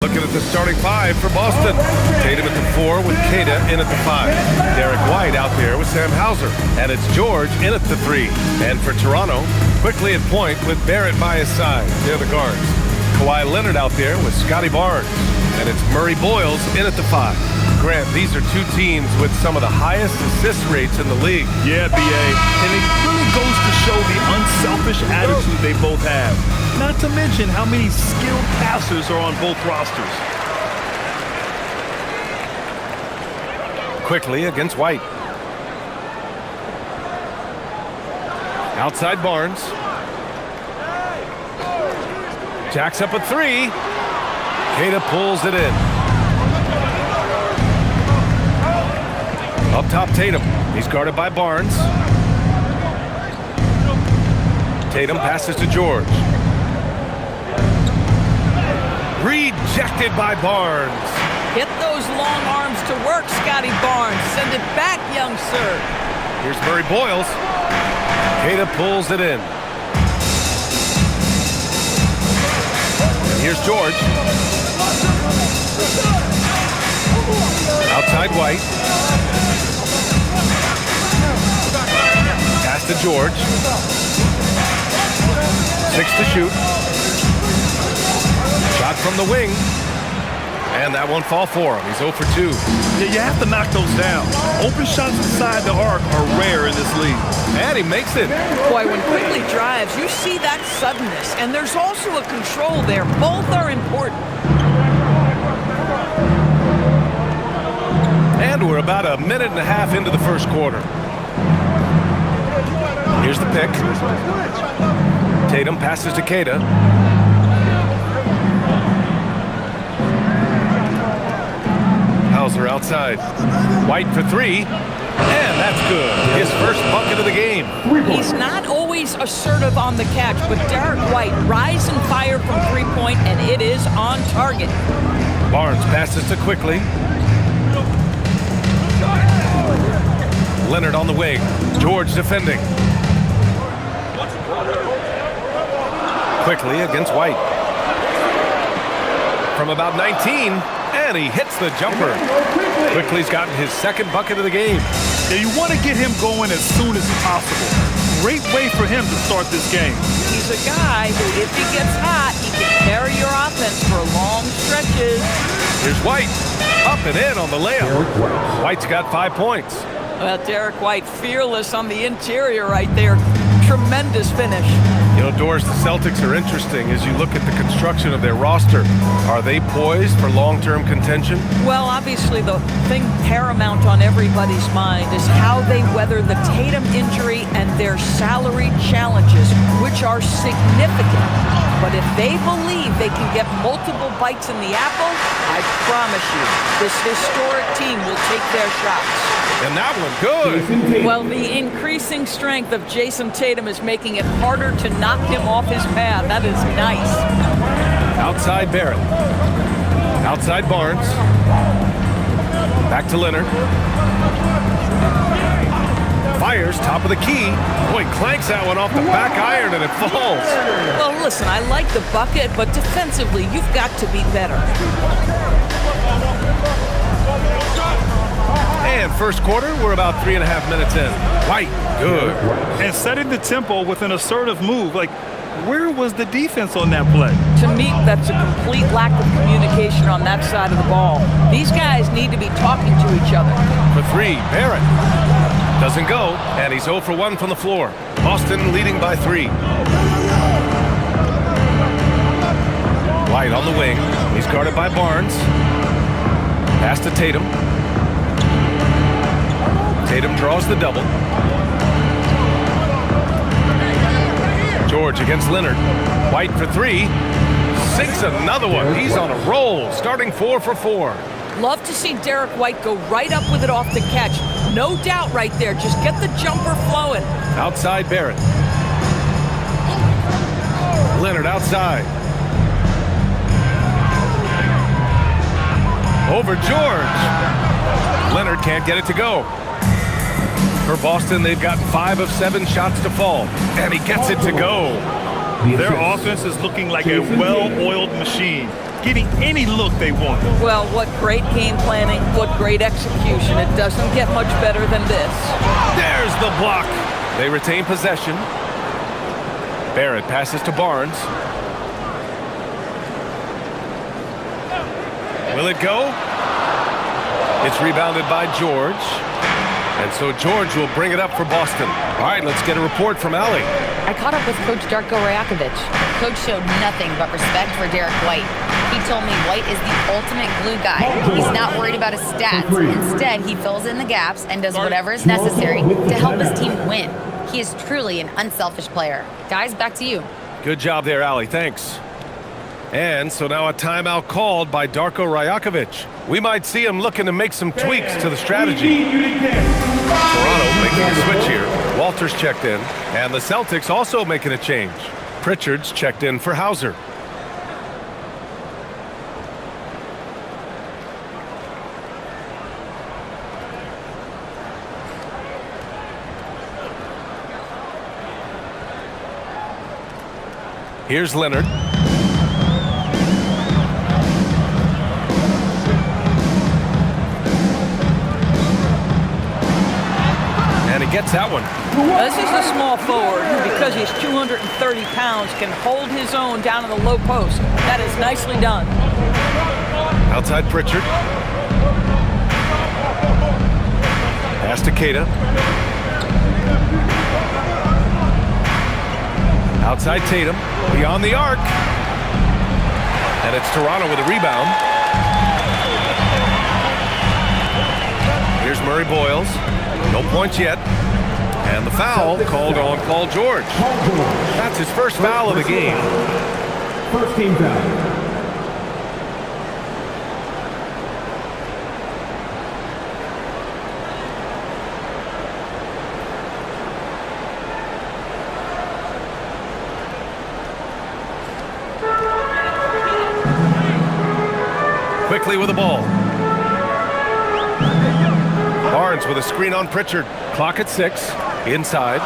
Looking at the starting five for Boston. Tatum at the 4 with Kata in at the 5. Derek White out there with Sam Hauser. And it's George in at the 3. And for Toronto, quickly at point with Barrett by his side. They're the guards. Kawhi Leonard out there with Scotty Barnes. And it's Murray Boyles in at the 5. Grant, these are two teams with some of the highest assist rates in the league. Yeah, B.A. And it really goes to show the unselfish attitude they both have. Not to mention how many skilled passers are on both rosters. Quickly against White. Outside Barnes. Jacks up a 3. Kata pulls it in. Up top, Tatum. He's guarded by Barnes. Tatum passes to George. Rejected by Barnes. Get those long arms to work, Scotty Barnes. Send it back, young sir. Here's Murray Boyles. Kata pulls it in. And here's George. Outside White. Pass to George. 6 to shoot. Shot from the wing. And that won't fall for him. He's 0 for 2. Yeah, you have to knock those down. Open shots inside the arc are rare in this league. And he makes it. Boy, when Quickly drives, you see that suddenness. And there's also a control there. Both are important. And we're about a minute and a half into the first quarter. Here's the pick. Tatum passes to Kata. Hauser outside. White for 3. And that's good. His first bucket of the game. He's not always assertive on the catch, but Derek White rise and fire from three-point, and it is on target. Barnes passes to Quickly. Leonard on the wing. George defending. Quickly against White. From about 19, and he hits the jumper. Quickly's gotten his second bucket of the game. Yeah, you want to get him going as soon as possible. Great way for him to start this game. He's a guy who, if he gets hot, he can carry your offense for long stretches. Here's White. Up and in on the layup. White's got 5 points. Well, Derek White, fearless on the interior right there. Tremendous finish. You know, Doris, the Celtics are interesting as you look at the construction of their roster. Are they poised for long-term contention? Well, obviously the thing paramount on everybody's mind is how they weather the Tatum injury and their salary challenges, which are significant. But if they believe they can get multiple bites in the apple, I promise you, this historic team will take their shots. And that one good. Well, the increasing strength of Jason Tatum is making it harder to knock him off his path. That is nice. Outside Barrett. Outside Barnes. Back to Leonard. Fires, top of the key. Boy, clanks that one off the back iron and it falls. Well, listen, I like the bucket, but defensively, you've got to be better. And first quarter, we're about 3.5 minutes in. White, good. And setting the tempo with an assertive move. Like, where was the defense on that play? To me, that's a complete lack of communication on that side of the ball. These guys need to be talking to each other. For 3, Barrett. Doesn't go, and he's 0 for 1 from the floor. Boston leading by 3. White on the wing. He's guarded by Barnes. Pass to Tatum. Tatum draws the double. George against Leonard. White for 3. Sinks another one. He's on a roll, starting 4 for 4. Love to see Derek White go right up with it off the catch. No doubt right there. Just get the jumper flowing. Outside Barrett. Leonard outside. Over George. Leonard can't get it to go. For Boston, they've got 5 of 7 shots to fall, and he gets it to go. Their offense is looking like a well-oiled machine. getting any look they want. Well, what great game planning, what great execution. It doesn't get much better than this. There's the block. They retain possession. Barrett passes to Barnes. Will it go? It's rebounded by George. And so George will bring it up for Boston. All right, let's get a report from Allie. I caught up with Coach Darko Rajakovic. Coach showed nothing but respect for Derek White. He told me White is the ultimate glue guy. He's not worried about his stats. Instead, he fills in the gaps and does whatever is necessary to help his team win. He is truly an unselfish player. Guys, back to you. Good job there, Allie. Thanks. And so now a timeout called by Darko Rajakovic. We might see him looking to make some tweaks to the strategy. Toronto making a switch here. Walters checked in. And the Celtics also making a change. Pritchard's checked in for Hauser. Here's Leonard. And he gets that one. This is a small forward who, because he's 230 pounds, can hold his own down in the low post. That is nicely done. Outside Pritchard. Pass to Keita. Outside Tatum. Beyond the arc. And it's Toronto with a rebound. Here's Murray Boyles. No points yet. And the foul called on Paul George. That's his first foul of the game. First team foul. Quickly with the ball. Barnes with a screen on Pritchard. Clock at 6. Inside.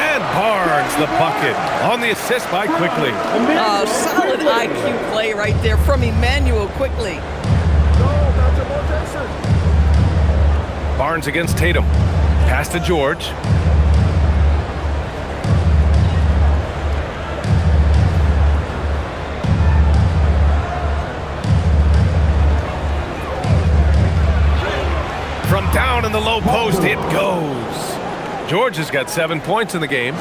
And Barnes the bucket on the assist by Quickly. Oh, solid IQ play right there from Emmanuel Quickly. Barnes against Tatum. Pass to George. From down in the low post, it goes. George has got 7 points in the game.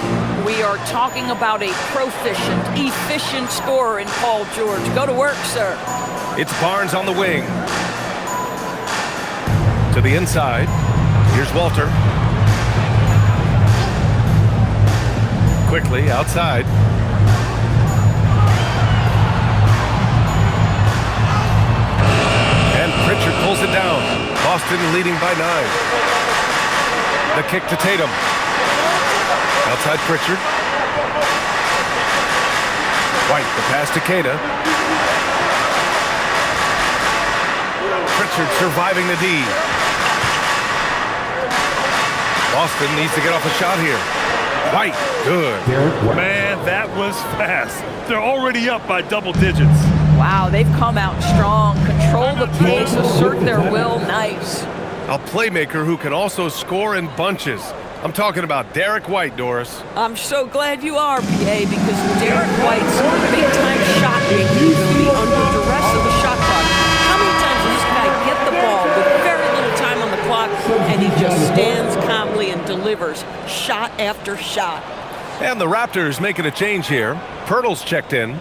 We are talking about a proficient, efficient scorer in Paul George. Go to work, sir. It's Barnes on the wing. To the inside. Here's Walter. Quickly outside. And Pritchard pulls it down. Boston leading by 9. The kick to Tatum. Outside Pritchard. White, the pass to Keita. Pritchard surviving the D. Boston needs to get off a shot here. White, good. Man, that was fast. They're already up by double digits. Wow, they've come out strong, control the pace, assert their will, nice. A playmaker who can also score in bunches. I'm talking about Derek White, Doris. I'm so glad you are, PA, because Derek White's big-time shot making ability under duress of the shot clock. How many times does this guy get the ball with very little time on the clock, and he just stands calmly and delivers shot after shot? And the Raptors making a change here. Pirtle's checked in.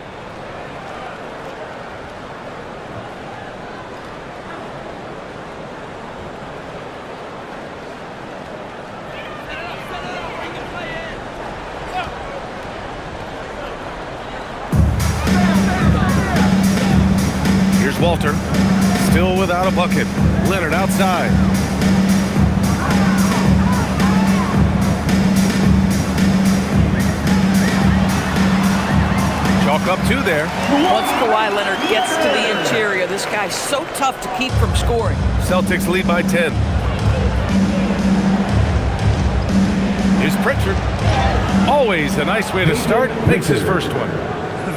Walter, still without a bucket. Leonard outside. Chalk up 2 there. Once Kawhi Leonard gets to the interior, this guy's so tough to keep from scoring. Celtics lead by 10. Here's Pritchard. Always a nice way to start. Makes his first one.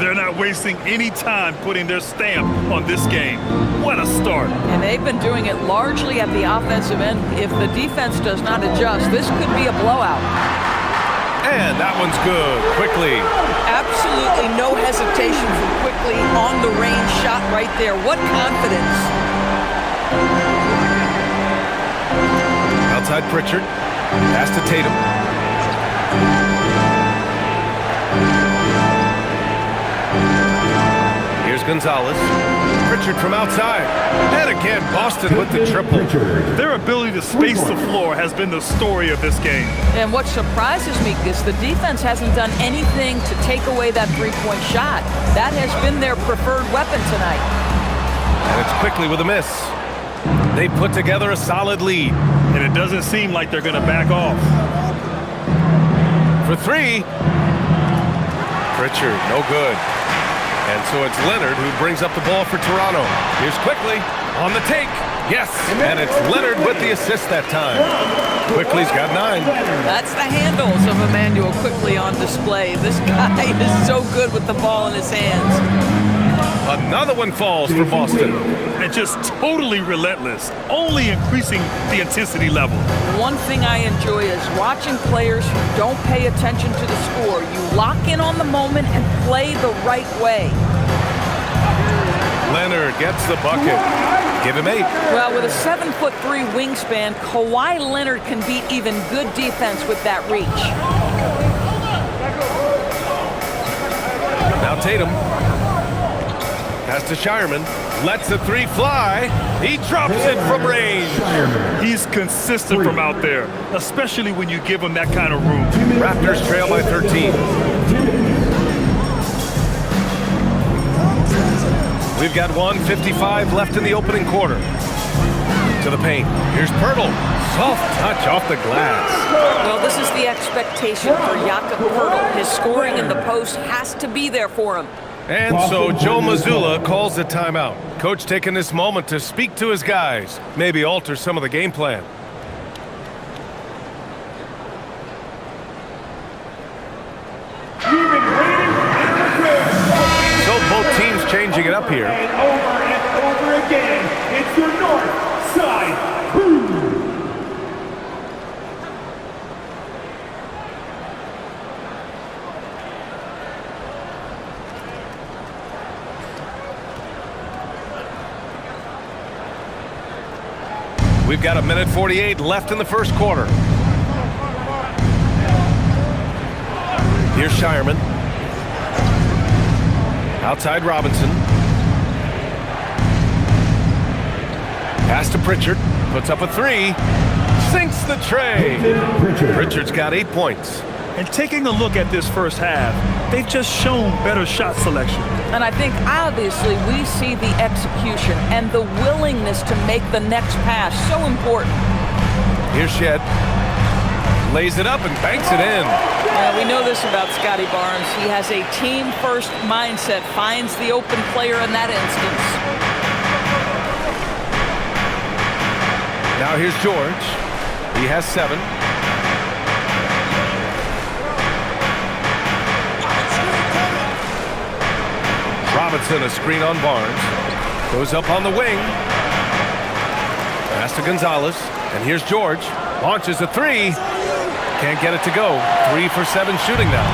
They're not wasting any time putting their stamp on this game. What a start. And they've been doing it largely at the offensive end. If the defense does not adjust, this could be a blowout. And that one's good. Quickly. Absolutely no hesitation from Quickly on the range shot right there. What confidence. Outside Pritchard. Pass to Tatum. Here's Gonzalez. Pritchard from outside. And again, Boston with the triple. Their ability to space the floor has been the story of this game. And what surprises me is the defense hasn't done anything to take away that three-point shot. That has been their preferred weapon tonight. And it's Quickly with a miss. They put together a solid lead. And it doesn't seem like they're going to back off. For three. Pritchard, no good. And so it's Leonard who brings up the ball for Toronto. Here's Quickly on the take. Yes, and it's Leonard with the assist that time. Quickly's got 9. That's the handles of Emmanuel Quickly on display. This guy is so good with the ball in his hands. Another one falls for Boston. And just totally relentless, only increasing the intensity level. One thing I enjoy is watching players who don't pay attention to the score. You lock in on the moment and play the right way. Leonard gets the bucket. Give him 8. Well, with a 7'3" wingspan, Kawhi Leonard can beat even good defense with that reach. Now Tatum. Pass to Shireman. Lets the 3 fly. He drops it from range. He's consistent from out there, especially when you give him that kind of room. Raptors trail by 13. We've got 1:55 left in the opening quarter. To the paint. Here's Pirtle. Soft touch off the glass. Well, this is the expectation for Jakob Pirtle. His scoring in the post has to be there for him. And so Joe Mazzulla calls a timeout. Coach taking this moment to speak to his guys, maybe alter some of the game plan. So both teams changing it up here. And over again, it's your north side. Boom. We've got 1:48 left in the first quarter. Here's Shireman. Outside Robinson. Pass to Pritchard. Puts up a 3. Sinks the tray. Pritchard's got 8 points. And taking a look at this first half, they've just shown better shot selection. And I think obviously we see the execution and the willingness to make the next pass so important. Here's Shed. Lays it up and banks it in. Yeah, we know this about Scotty Barnes. He has a team-first mindset, finds the open player in that instance. Now here's George. He has 7. Robinson, a screen on Barnes. Goes up on the wing. Pass to Gonzalez. And here's George. Launches a 3. Can't get it to go. 3 for 7 shooting now.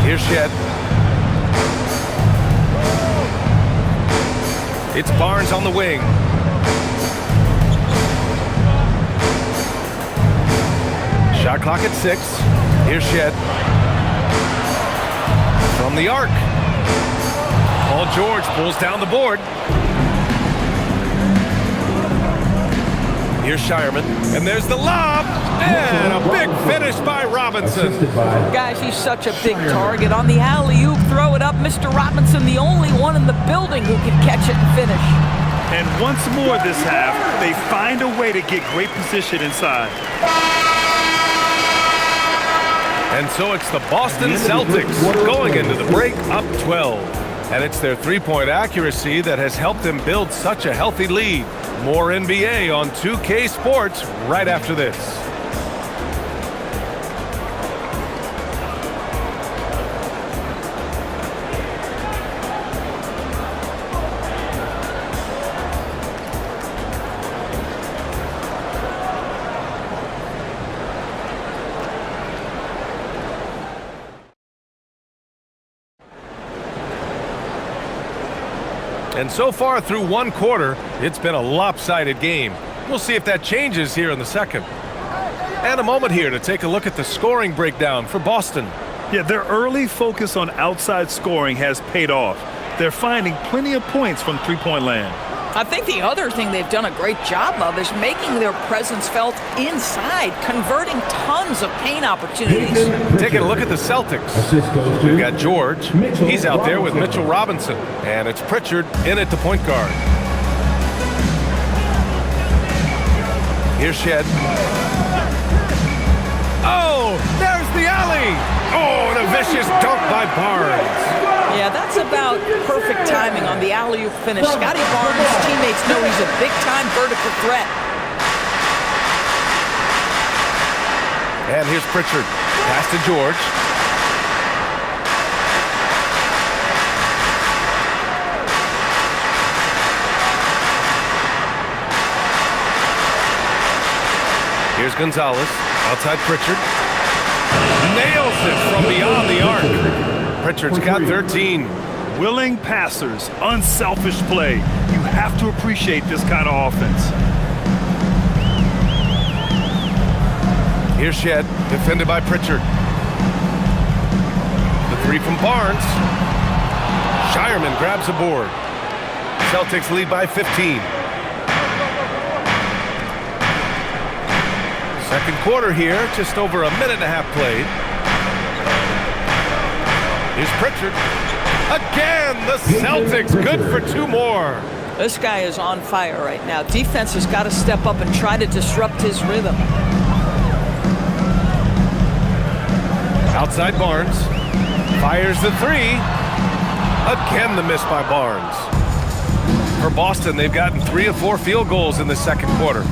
Here's Shed. It's Barnes on the wing. Shot clock at 6. Here's Shed. From the arc. Paul George pulls down the board. Here's Shireman. And there's the lob. And a big finish by Robinson. Guys, he's such a big target. On the alley-oop, throw it up. Mr. Robinson, the only one in the building who can catch it and finish. And once more this half, they find a way to get great position inside. And so it's the Boston Celtics going into the break up 12. And it's their three-point accuracy that has helped them build such a healthy lead. More NBA on 2K Sports right after this. And so far through one quarter, it's been a lopsided game. We'll see if that changes here in the second. And a moment here to take a look at the scoring breakdown for Boston. Yeah, their early focus on outside scoring has paid off. They're finding plenty of points from three-point land. I think the other thing they've done a great job of is making their presence felt inside, converting tons of paint opportunities. Taking a look at the Celtics. We've got George. He's out there with Mitchell Robinson. And it's Pritchard in at the point guard. Here's Shed. Oh, there's the alley. Oh, and a vicious dunk by Barnes. Yeah, that's about perfect timing on the alley-oop finish. Scotty Barnes' teammates know he's a big-time vertical threat. And here's Pritchard. Pass to George. Here's Gonzalez. Outside Pritchard. Nails it from beyond the arc. Pritchard's got 13. Willing passers, unselfish play. You have to appreciate this kind of offense. Here's Shed, defended by Pritchard. The three from Barnes. Shireman grabs a board. Celtics lead by 15. Second quarter here, just over a minute and a half played. Here's Pritchard. Again, the Celtics good for two more. This guy is on fire right now. Defense has got to step up and try to disrupt his rhythm. Outside Barnes. Fires the three. Again, the miss by Barnes. For Boston, they've gotten 3 of 4 field goals in the second quarter.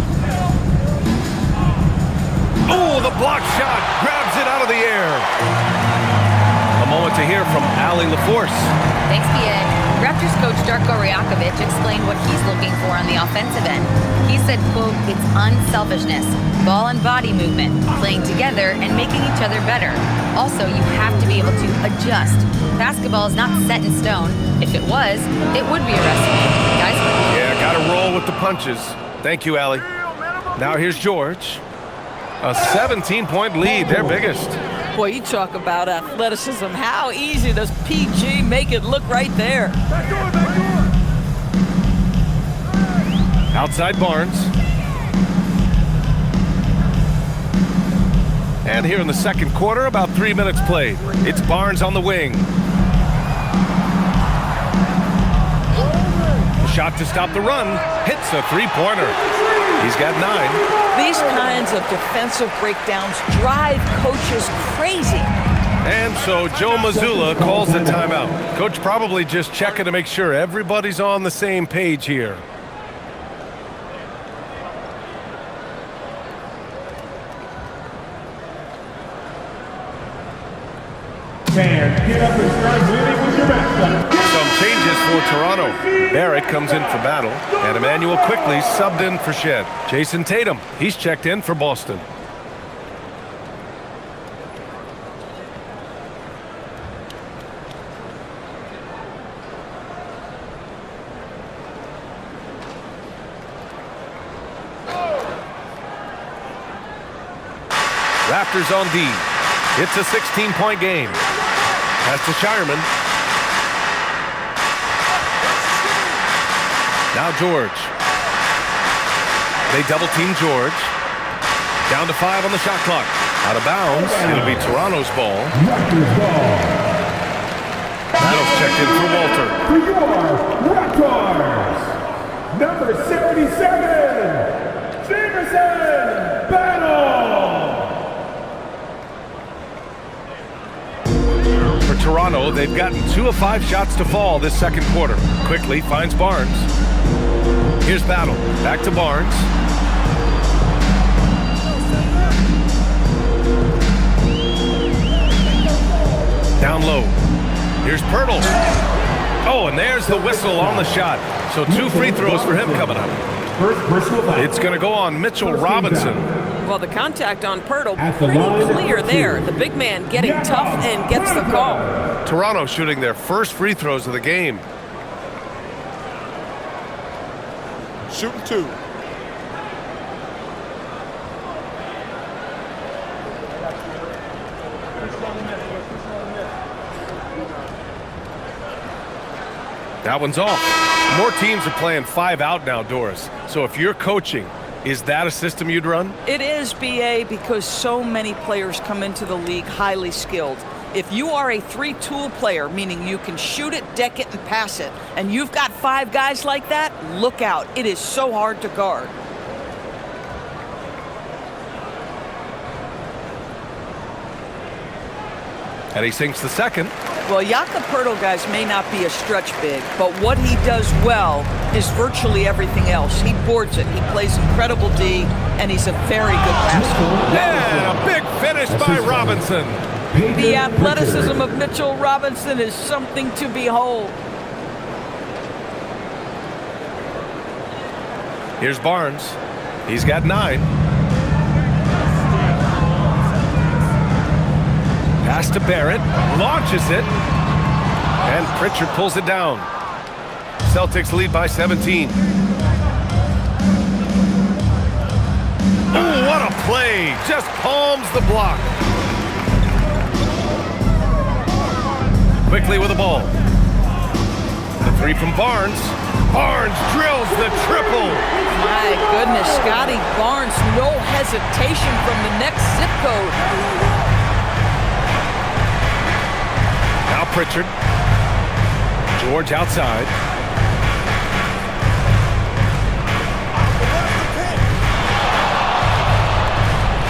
Oh, the block shot grabs it out of the air. A moment to hear from Allie LaForce. Thanks, Pia. Raptors coach Darko Rajakovic explained what he's looking for on the offensive end. He said, quote, it's unselfishness, ball and body movement, playing together and making each other better. Also, you have to be able to adjust. Basketball is not set in stone. If it was, it would be a recipe. Guys? Yeah, got to roll with the punches. Thank you, Allie. Now here's George. A 17-point lead, their biggest. Boy, you talk about athleticism. How easy does PG make it look right there? Outside Barnes. And here in the second quarter, about 3 minutes played. It's Barnes on the wing. The shot to stop the run. Hits a three-pointer. He's got 9. These kinds of defensive breakdowns drive coaches crazy. And so Joe Mazzulla calls the timeout. Coach probably just checking to make sure everybody's on the same page here. Fans, get up and start winning with your best. Some changes for Toronto. Barrett comes in for Battle, and Emmanuel quickly subbed in for Shed. Jason Tatum, he's checked in for Boston. Raptors on D. It's a 16-point game. Pass to Shireman. Now George. They double-team George. Down to 5 on the shot clock. Out of bounds. It'll be Toronto's ball. Battle's checked in for Walter. For your Raptors, number 77, Jameson Battle. For Toronto, they've gotten 2 of 5 shots to fall this second quarter. Quickly finds Barnes. Here's Battle. Back to Barnes. Down low. Here's Pirtle. Oh, and there's the whistle on the shot. So 2 free throws for him coming up. First personal foul. It's going to go on Mitchell Robinson. Well, the contact on Pirtle pretty clear there. The big man getting tough and gets the call. Toronto shooting their first free throws of the game. shooting 2. That one's off. More teams are playing 5 out now, Doris. So if you're coaching, is that a system you'd run? It is, BA, because so many players come into the league highly skilled. If you are a 3-tool player, meaning you can shoot it, deck it, and pass it, and you've got 5 guys like that, look out. It is so hard to guard. And he sinks the second. Well, Jakob Poeltl, guys, may not be a stretch big, but what he does well is virtually everything else. He boards it, he plays incredible D, and he's a very good passer. And a big finish by Robinson. The athleticism of Mitchell Robinson is something to behold. Here's Barnes. He's got 9. Pass to Barrett, launches it, and Pritchard pulls it down. Celtics lead by 17. Oh, what a play! Just palms the block. Quickly with the ball. The 3 from Barnes. Barnes drills the triple. My goodness, Scotty Barnes, no hesitation from the next zip code. Now Pritchard. George outside.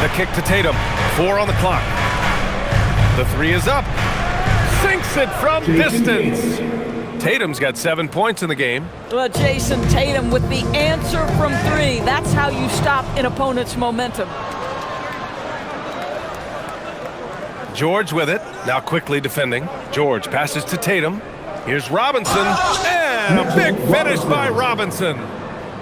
The kick to Tatum. 4 on the clock. The 3 is up. Sinks it from distance. Tatum's got 7 points in the game. Well, Jason Tatum with the answer from 3. That's how you stop an opponent's momentum. George with it. Now quickly defending. George passes to Tatum. Here's Robinson. And a big finish by Robinson.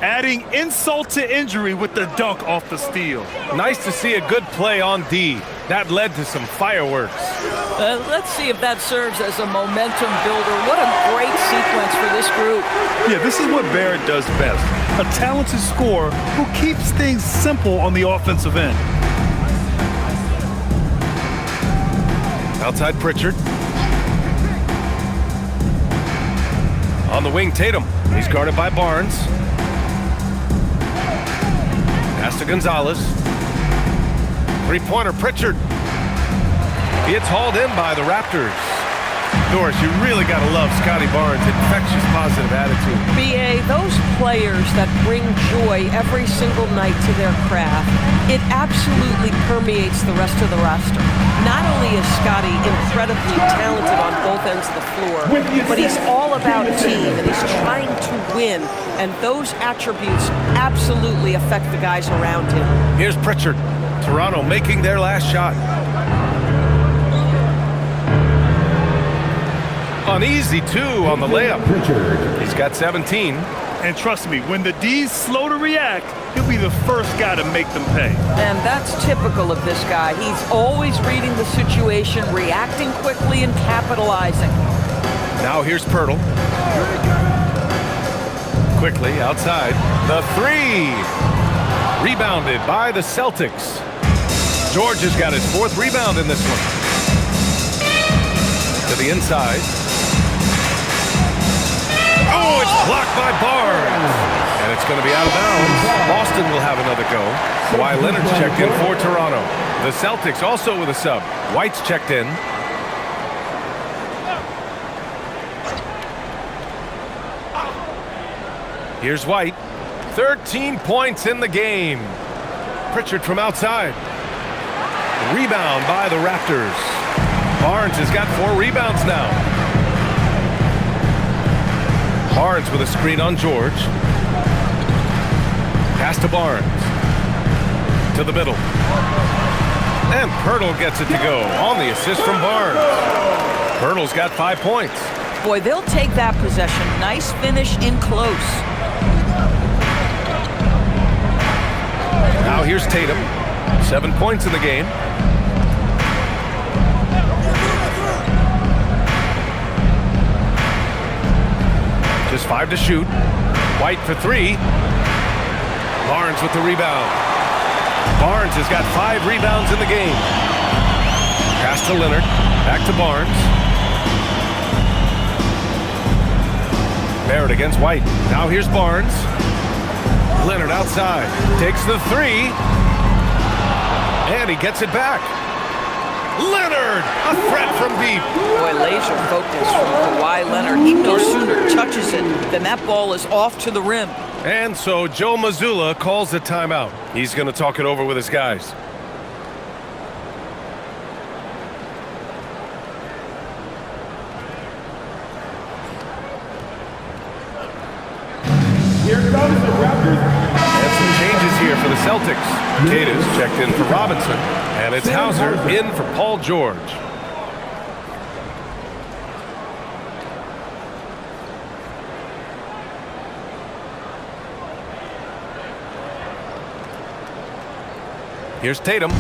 Adding insult to injury with the dunk off the steal. Nice to see a good play on D. That led to some fireworks. Let's see if that serves as a momentum builder. What a great sequence for this group. Yeah, this is what Barrett does best. A talented scorer who keeps things simple on the offensive end. Outside Pritchard. On the wing, Tatum. He's guarded by Barnes. Pass to Gonzalez. 3-pointer, Pritchard. It's hauled in by the Raptors. Doris, you really got to love Scotty Barnes' infectious positive attitude. BA, those players that bring joy every single night to their craft, it absolutely permeates the rest of the roster. Not only is Scotty incredibly talented on both ends of the floor, but he's all about team and he's trying to win, and those attributes absolutely affect the guys around him. Here's Pritchard. Toronto making their last shot. An easy 2 on the layup. He's got 17. And trust me, when the D's slow to react, he'll be the first guy to make them pay. And that's typical of this guy. He's always reading the situation, reacting quickly, and capitalizing. Now here's Poeltl. Quickly outside. The 3. Rebounded by the Celtics. George has got his 4th rebound in this one. To the inside. Oh, it's blocked by Barnes. And it's going to be out of bounds. Boston will have another go. Kawhi Leonard's checked in for Toronto. The Celtics also with a sub. White's checked in. Here's White. 13 points in the game. Pritchard from outside. Rebound by the Raptors. Barnes has got 4 rebounds now. Barnes with a screen on George. Pass to Barnes. To the middle. And Poeltl gets it to go on the assist from Barnes. Poeltl's got 5 points. Boy, they'll take that possession. Nice finish in close. Now here's Tatum. 7 points in the game. Just 5 to shoot. White for 3. Barnes with the rebound. Barnes has got 5 rebounds in the game. Pass to Leonard. Back to Barnes. Barrett against White. Now here's Barnes. Leonard outside. Takes the 3. And he gets it back. Leonard! A threat from deep. Boy, laser focus from Kawhi Leonard. He no sooner touches it than that ball is off to the rim. And so Joe Mazzulla calls the timeout. He's going to talk it over with his guys. Here comes the Raptors. And some changes here for the Celtics. Cata's checked in for Robinson. And it's Hauser in for Paul George. Here's Tatum.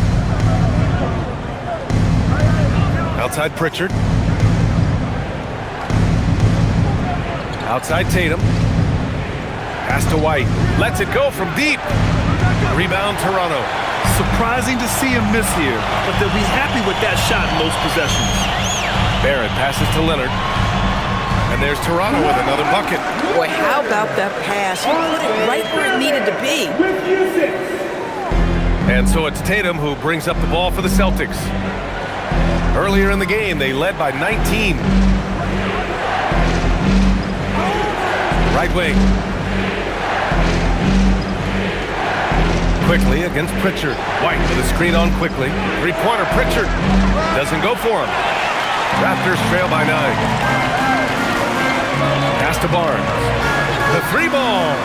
Outside Pritchard. Outside Tatum. Pass to White. Lets it go from deep. Rebound Toronto. Surprising to see him miss here, but they'll be happy with that shot in those possessions. Barrett passes to Leonard. And there's Toronto with another bucket. Boy, how about that pass? He put it right where it needed to be. With usage. And so it's Tatum who brings up the ball for the Celtics. Earlier in the game, they led by 19. Right wing. Quickly against Pritchard. White with a screen on quickly. Three-pointer Pritchard. Doesn't go for him. Raptors trail by 9. Pass to Barnes. The 3-ball.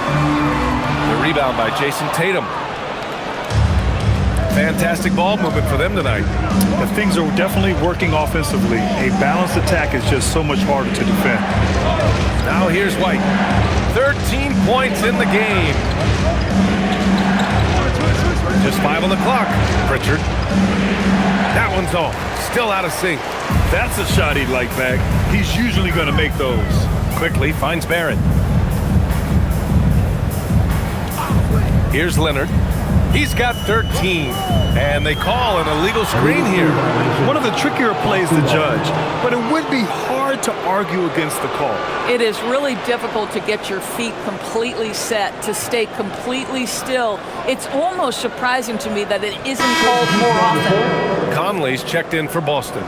The rebound by Jason Tatum. Fantastic ball movement for them tonight. But things are definitely working offensively. A balanced attack is just so much harder to defend. Now here's White. 13 points in the game. Just 5 on the clock. Pritchard. That one's off. Still out of sync. That's a shot he'd like back. He's usually going to make those. Quickly finds Barrett. Here's Leonard. He's got 13. And they call an illegal screen here. One of the trickier plays to judge, but it would be hard to argue against the call. It is really difficult to get your feet completely set, to stay completely still. It's almost surprising to me that it isn't called more often. Conley's checked in for Boston.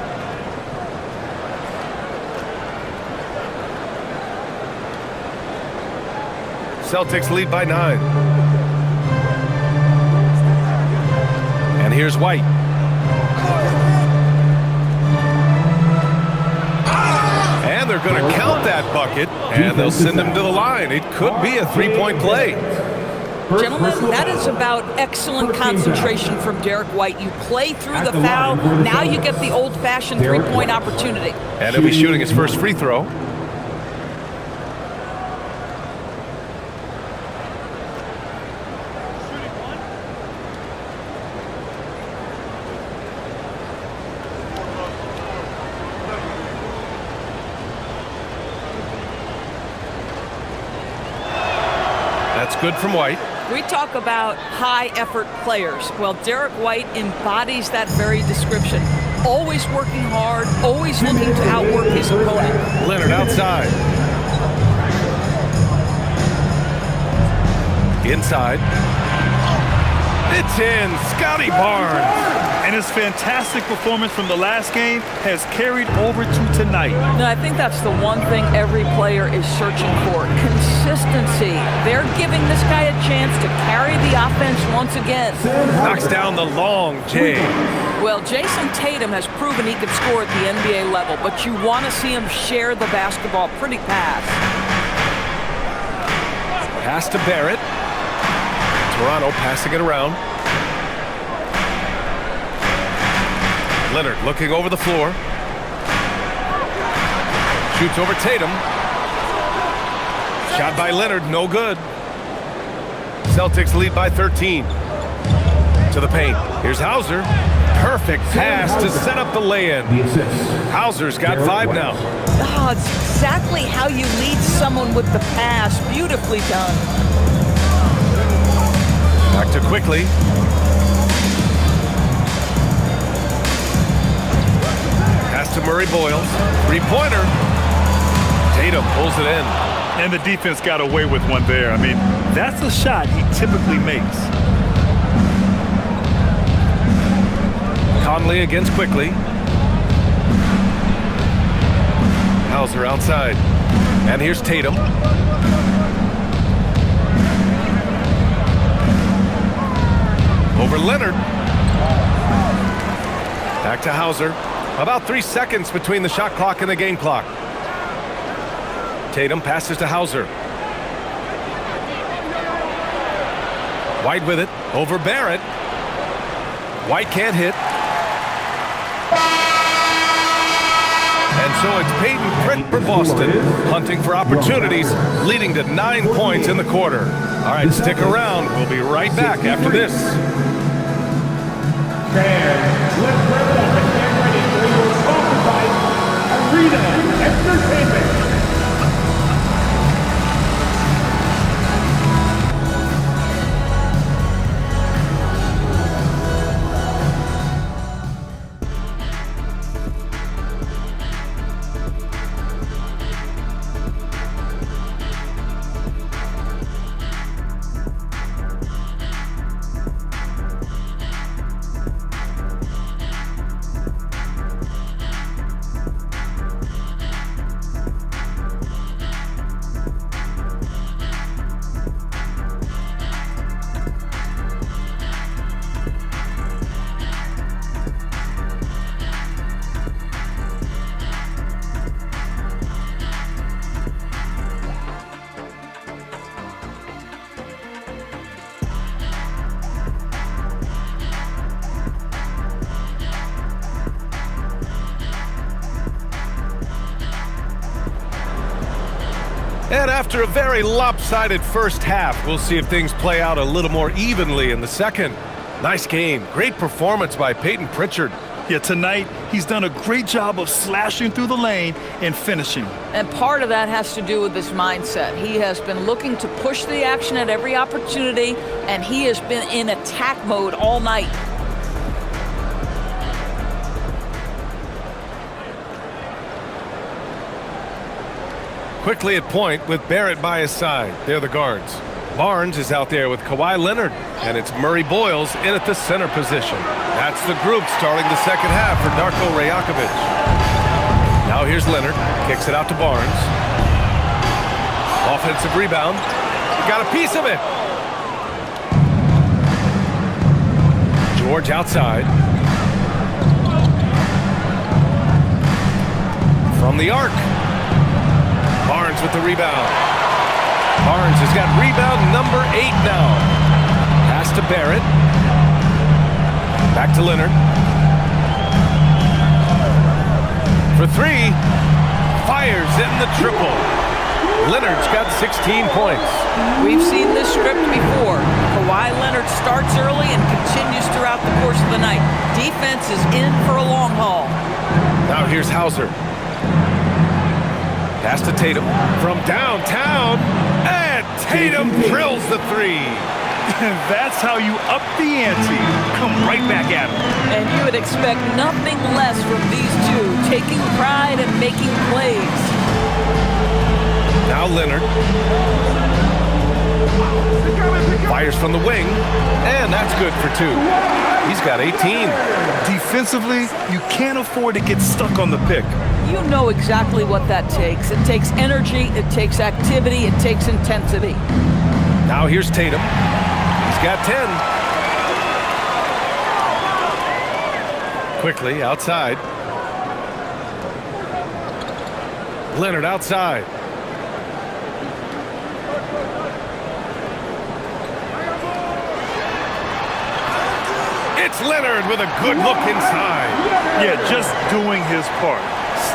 Celtics lead by 9. And here's White. And they're going to count that bucket, and they'll send him to the line. It could be a 3-point play. Gentlemen, that is about excellent concentration from Derek White. You play through the foul, now you get the old-fashioned 3-point opportunity. And he'll be shooting his first free throw. That's good from White. We talk about high-effort players. Well, Derek White embodies that very description. Always working hard, always looking to outwork his opponent. Leonard outside. Inside. It's in. Scotty Barnes. And his fantastic performance from the last game has carried over to tonight. No, I think that's the one thing every player is searching for. Consistency. They're giving this guy a chance to carry the offense once again. Knocks down the long J. Well, Jason Tatum has proven he can score at the NBA level, but you want to see him share the basketball pretty fast. Pass to Barrett. Toronto passing it around. Leonard looking over the floor. Shoots over Tatum. Shot by Leonard, no good. Celtics lead by 13. To the paint. Here's Hauser. Perfect pass to set up the lay-in. Hauser's got 5 now. Oh, it's exactly how you lead someone with the pass. Beautifully done. Back to Quickly. Pass to Murray Boyles. Three-pointer. Tatum pulls it in. And the defense got away with one there. I mean, that's a shot he typically makes. Conley against Quickly. Hauser outside. And here's Tatum. Over Leonard. Back to Hauser. About 3 seconds between the shot clock and the game clock. Tatum passes to Hauser. White with it. Over Barrett. White can't hit. And so it's Peyton Pritchard for Boston, hunting for opportunities, leading to 9 points in the quarter. All right, stick around. We'll be right back after this. Fans, let's wrap up and get ready for your top Arena Entertainment. And after a very lopsided first half, we'll see if things play out a little more evenly in the second. Nice game. Great performance by Peyton Pritchard. Yeah, tonight he's done a great job of slashing through the lane and finishing. And part of that has to do with his mindset. He has been looking to push the action at every opportunity, and he has been in attack mode all night. Quickly at point with Barrett by his side. They're the guards. Barnes is out there with Kawhi Leonard, and it's Murray Boyles in at the center position. That's the group starting the second half for Darko Rajakovic. Now here's Leonard, kicks it out to Barnes. Offensive rebound. Got a piece of it. George outside. From the arc. Barnes with the rebound. Barnes has got rebound number 8 now. Pass to Barrett. Back to Leonard. For 3. Fires in the triple. Leonard's got 16 points. We've seen this script before. Kawhi Leonard starts early and continues throughout the course of the night. Defense is in for a long haul. Now here's Hauser. Pass to Tatum from downtown, and Tatum drills the 3. That's how you up the ante. Come right back at him. And you would expect nothing less from these two, taking pride and making plays. Now Leonard. Fires from the wing, and that's good for 2. He's got 18. Defensively, you can't afford to get stuck on the pick. You know exactly what that takes. It takes energy, it takes activity, it takes intensity. Now here's Tatum. He's got 10. Quickly outside. Leonard outside. It's Leonard with a good look inside. Yeah, just doing his part.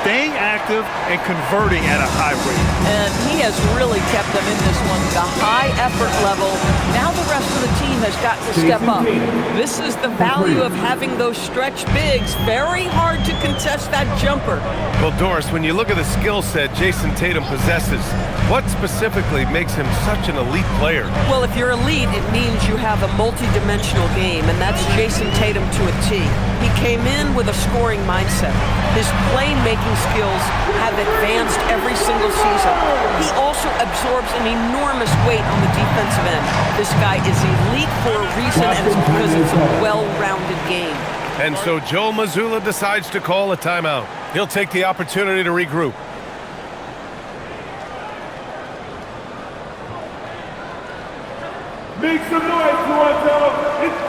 Staying active and converting at a high rate. And he has really kept them in this one. The high effort level. Now the rest of the team has got to step up. This is the value of having those stretch bigs. Very hard to contest that jumper. Well, Doris, when you look at the skill set Jason Tatum possesses, what specifically makes him such an elite player? Well, if you're elite, it means you have a multi-dimensional game, and that's Jason Tatum to a T. He came in with a scoring mindset. His playmaking skills have advanced every single season. He also absorbs an enormous weight on the defensive end. This guy is elite for a reason, and it's because it's a well-rounded game. And so Joe Mazzulla decides to call a timeout. He'll take the opportunity to regroup. Make some noise, Toronto! It's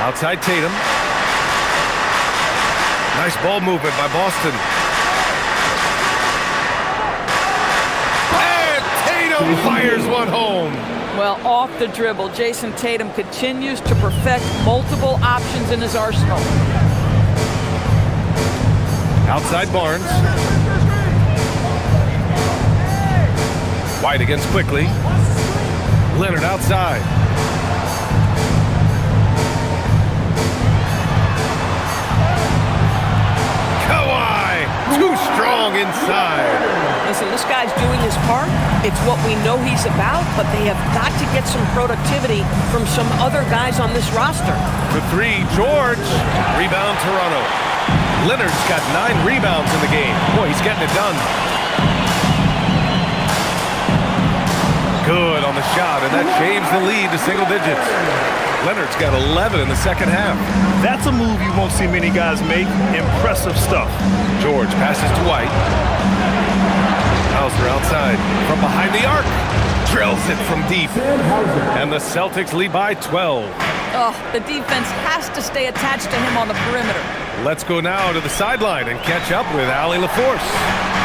Outside Tatum. Nice ball movement by Boston. And Tatum fires one home. Well, off the dribble, Jason Tatum continues to perfect multiple options in his arsenal. Outside Barnes. White against quickly. Leonard outside. Too strong inside. Listen, this guy's doing his part. It's what we know he's about, but they have got to get some productivity from some other guys on this roster. For three, George. Rebound, Toronto. Leonard's got 9 rebounds in the game. Boy, he's getting it done. Good on the shot, and that shaves the lead to single digits. Leonard's got 11 in the second half. That's a move you won't see many guys make. Impressive stuff. George passes to White. Hauser outside from behind the arc. Drills it from deep. And the Celtics lead by 12. Oh, the defense has to stay attached to him on the perimeter. Let's go now to the sideline and catch up with Allie LaForce.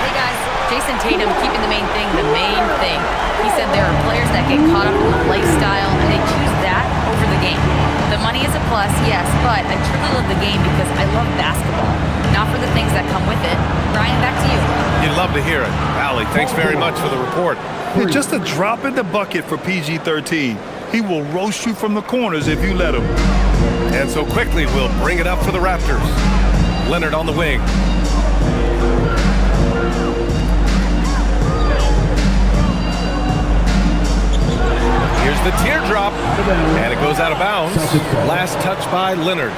Hey guys, Jason Tatum keeping the main thing the main thing. He said there are players that get caught up in the lifestyle and they choose that over the game. The money is a plus, yes, but I truly love the game because I love basketball, not for the things that come with it. Brian, back to you. You'd love to hear it. Allie, thanks very much for the report. Yeah, just a drop in the bucket for PG-13. He will roast you from the corners if you let him. And so quickly we'll bring it up for the Raptors. Leonard on the wing. Here's the teardrop, and it goes out of bounds. Last touch by Leonard.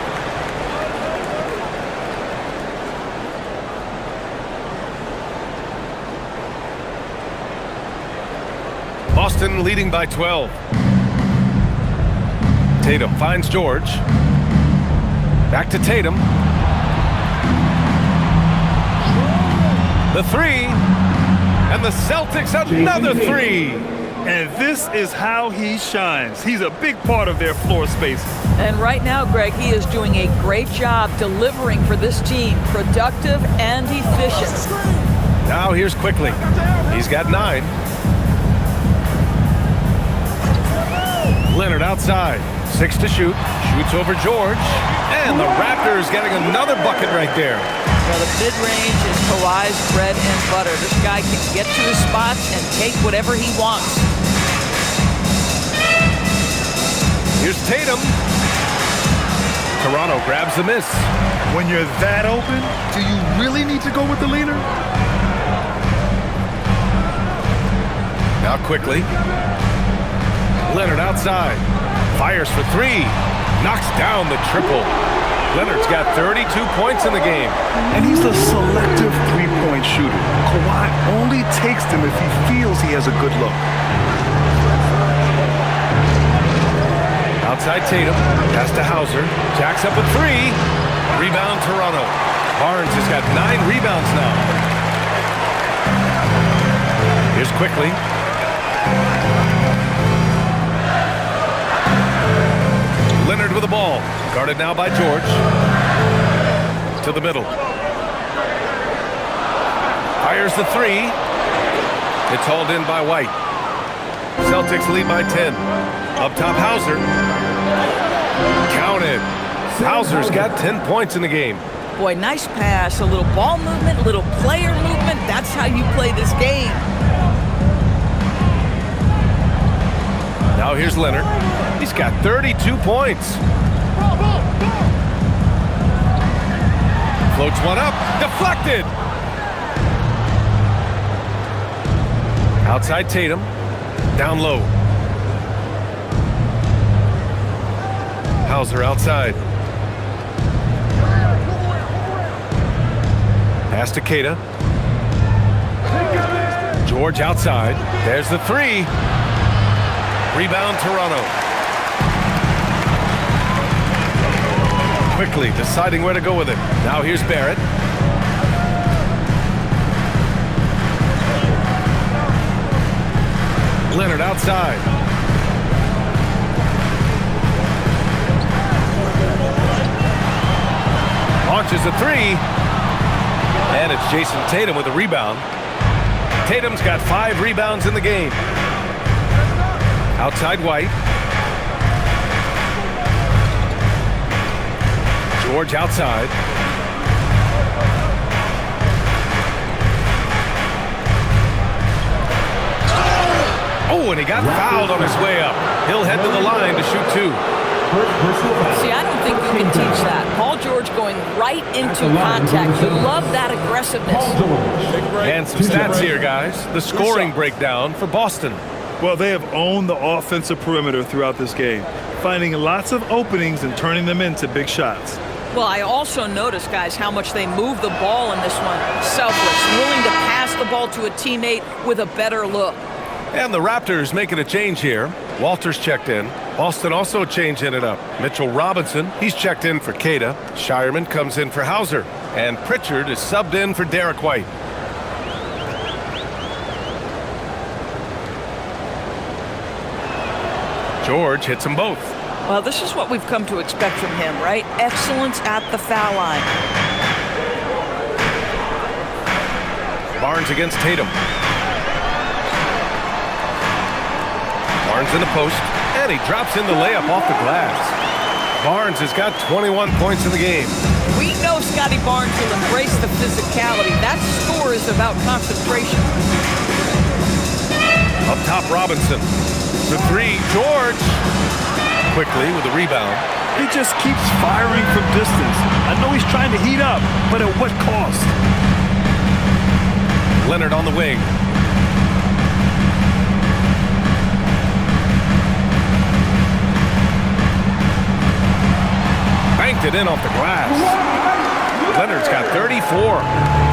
Boston leading by 12. Tatum finds George. Back to Tatum. The three, and the Celtics another three. And this is how he shines. He's a big part of their floor space. And right now, Greg, he is doing a great job delivering for this team. Productive and efficient. Now here's quickly. He's got 9. Leonard outside. 6 to shoot. Shoots over George. And the Raptors getting another bucket right there. Well, the mid-range is Kawhi's bread and butter. This guy can get to his spots and take whatever he wants. Here's Tatum. Toronto grabs the miss. When you're that open, do you really need to go with the leaner? Now quickly. Leonard outside. Fires for 3. Knocks down the triple. Leonard's got 32 points in the game. And he's a selective three-point shooter. Kawhi only takes them if he feels he has a good look. Outside Tatum. Pass to Hauser. Jacks up a 3. Rebound Toronto. Barnes has got 9 rebounds now. Here's quickly. Guarded now by George. To the middle. Fires the three. It's hauled in by White. Celtics lead by 10. Up top, Hauser. Counted. Hauser's got 10 points in the game. Boy, nice pass, a little ball movement, a little player movement. That's how you play this game. Now here's Leonard. He's got 32 points. Floats one up. Deflected. Outside Tatum. Down low. Hauser outside. Pass to Keita. George outside. There's the three. Rebound Toronto. Quickly deciding where to go with it. Now here's Barrett. Leonard outside. Launches a three. And it's Jason Tatum with a rebound. Tatum's got 5 rebounds in the game. Outside White. George outside. Oh, and he got fouled on his way up. He'll head to the line to shoot 2. See, I don't think you can teach that. Paul George going right into contact. You love that aggressiveness. And some stats here, guys. The scoring breakdown for Boston. Well, they have owned the offensive perimeter throughout this game, finding lots of openings and turning them into big shots. Well, I also noticed, guys, how much they move the ball in this one. Selfless, willing to pass the ball to a teammate with a better look. And the Raptors making a change here. Walters checked in. Boston also changing it up. Mitchell Robinson, he's checked in for Keita. Shireman comes in for Hauser. And Pritchard is subbed in for Derek White. George hits them both. Well, this is what we've come to expect from him, right? Excellence at the foul line. Barnes against Tatum. Barnes in the post, and he drops in the layup off the glass. Barnes has got 21 points in the game. We know Scotty Barnes will embrace the physicality. That score is about concentration. Up top, Robinson. The three, George. Quickly with the rebound. He just keeps firing from distance. I know he's trying to heat up, but at what cost? Leonard on the wing. Banked it in off the glass. Leonard's got 34.